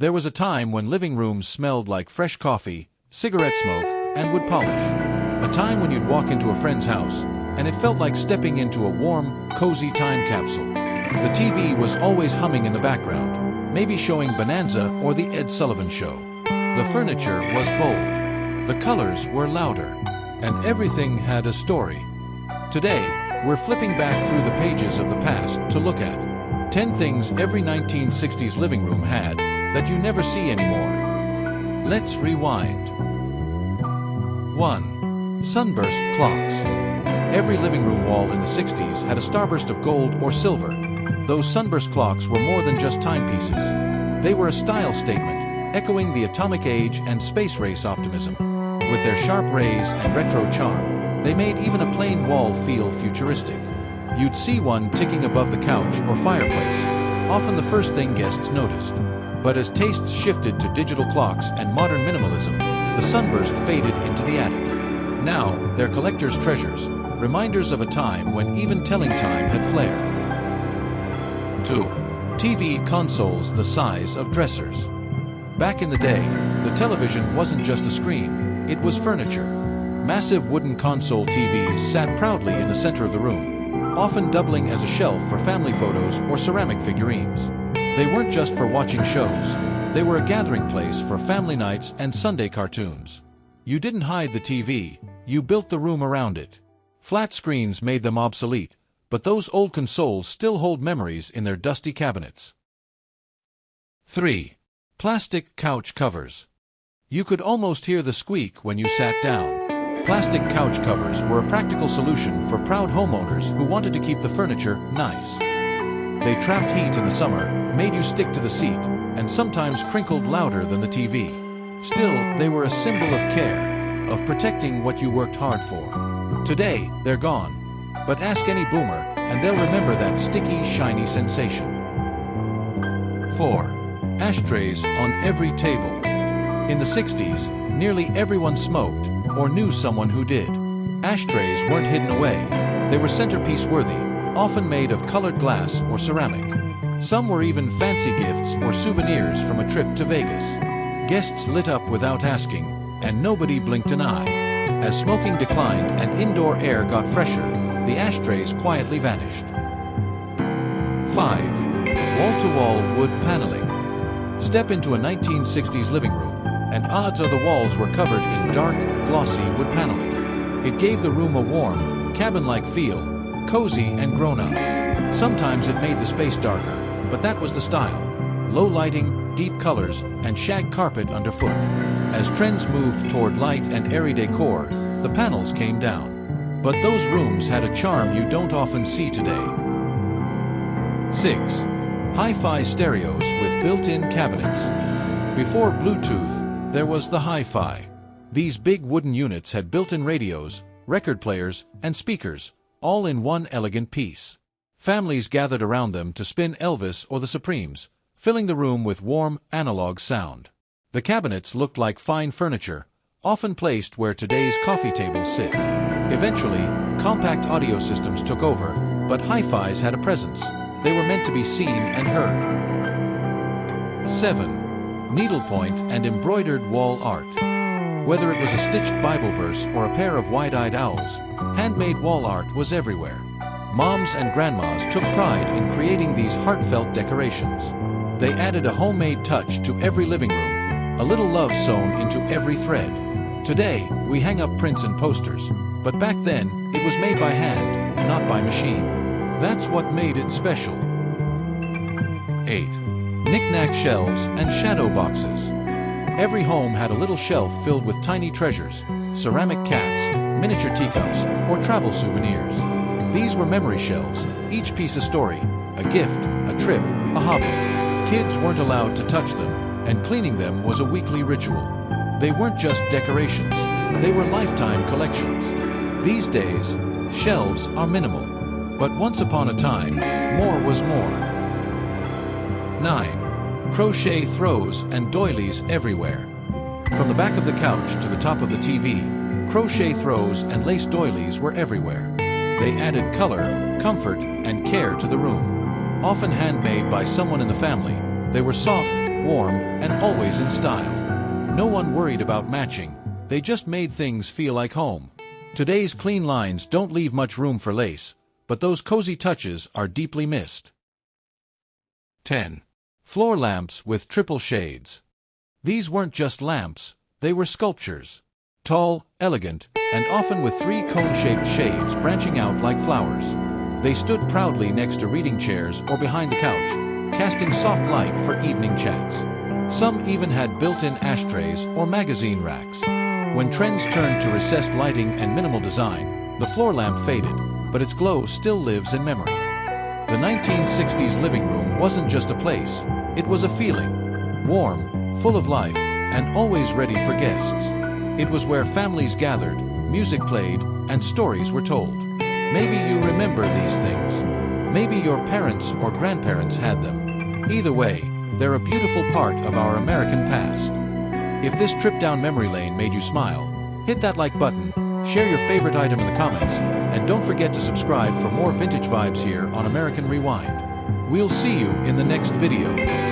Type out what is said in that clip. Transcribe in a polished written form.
There was a time when living rooms smelled like fresh coffee, cigarette smoke, and wood polish. A time when you'd walk into a friend's house, and it felt like stepping into a warm, cozy time capsule. The TV was always humming in the background, maybe showing Bonanza or The Ed Sullivan Show. The furniture was bold. The colors were louder. And everything had a story. Today, we're flipping back through the pages of the past to look at 10 things every 1960s living room had that you never see anymore. Let's rewind. 1. Sunburst clocks. Every living room wall in the 60s had a starburst of gold or silver. Those sunburst clocks were more than just timepieces. They were a style statement, echoing the atomic age and space race optimism. With their sharp rays and retro charm, they made even a plain wall feel futuristic. You'd see one ticking above the couch or fireplace, often the first thing guests noticed. But as tastes shifted to digital clocks and modern minimalism, the sunburst faded into the attic. Now, they're collector's treasures, reminders of a time when even telling time had flair. 2. TV consoles the size of dressers. Back in the day, the television wasn't just a screen. It was furniture. Massive wooden console TVs sat proudly in the center of the room, often doubling as a shelf for family photos or ceramic figurines. They weren't just for watching shows. They were a gathering place for family nights and Sunday cartoons. You didn't hide the TV, you built the room around it. Flat screens made them obsolete, but those old consoles still hold memories in their dusty cabinets. 3. Plastic couch covers. You could almost hear the squeak when you sat down. Plastic couch covers were a practical solution for proud homeowners who wanted to keep the furniture nice. They trapped heat in the summer, made you stick to the seat, and sometimes crinkled louder than the TV. Still, they were a symbol of care, of protecting what you worked hard for. Today, they're gone. But ask any boomer, and they'll remember that sticky, shiny sensation. 4. Ashtrays on every table. In the 60s, nearly everyone smoked, or knew someone who did. Ashtrays weren't hidden away. They were centerpiece-worthy, often made of colored glass or ceramic. Some were even fancy gifts or souvenirs from a trip to Vegas. Guests lit up without asking, and nobody blinked an eye. As smoking declined and indoor air got fresher, the ashtrays quietly vanished. 5. Wall-to-wall wood paneling. Step into a 1960s living room, and odds are the walls were covered in dark, glossy wood paneling. It gave the room a warm, cabin-like feel, cozy and grown-up. Sometimes it made the space darker, but that was the style. Low lighting, deep colors, and shag carpet underfoot. As trends moved toward light and airy decor, the panels came down. But those rooms had a charm you don't often see today. 6. Hi-fi stereos with built-in cabinets. Before Bluetooth, there was the hi-fi. These big wooden units had built-in radios, record players, and speakers, all in one elegant piece. Families gathered around them to spin Elvis or the Supremes, filling the room with warm, analog sound. The cabinets looked like fine furniture, often placed where today's coffee tables sit. Eventually, compact audio systems took over, but hi-fis had a presence. They were meant to be seen and heard. 7. Needlepoint and embroidered wall art. Whether it was a stitched Bible verse or a pair of wide-eyed owls, handmade wall art was everywhere. Moms and grandmas took pride in creating these heartfelt decorations. They added a homemade touch to every living room, a little love sewn into every thread. Today, we hang up prints and posters, but back then, it was made by hand, not by machine. That's what made it special. 8. Knick-knack shelves and shadow boxes. Every home had a little shelf filled with tiny treasures, ceramic cats, miniature teacups, or travel souvenirs. These were memory shelves, each piece a story, a gift, a trip, a hobby. Kids weren't allowed to touch them, and cleaning them was a weekly ritual. They weren't just decorations, they were lifetime collections. These days, shelves are minimal. But once upon a time, more was more. 9. Crochet throws and doilies everywhere. From the back of the couch to the top of the TV, crochet throws and lace doilies were everywhere. They added color, comfort, and care to the room. Often handmade by someone in the family, they were soft, warm, and always in style. No one worried about matching, they just made things feel like home. Today's clean lines don't leave much room for lace, but those cozy touches are deeply missed. 10. Floor lamps with triple shades. These weren't just lamps, they were sculptures. Tall, elegant, and often with 3 cone-shaped shades branching out like flowers. They stood proudly next to reading chairs or behind the couch, casting soft light for evening chats. Some even had built-in ashtrays or magazine racks. When trends turned to recessed lighting and minimal design, the floor lamp faded, but its glow still lives in memory. The 1960s living room wasn't just a place, it was a feeling. Warm, full of life, and always ready for guests. It was where families gathered, music played, and stories were told. Maybe you remember these things. Maybe your parents or grandparents had them. Either way, they're a beautiful part of our American past. If this trip down memory lane made you smile, hit that like button, share your favorite item in the comments, and don't forget to subscribe for more vintage vibes here on American Rewind. We'll see you in the next video.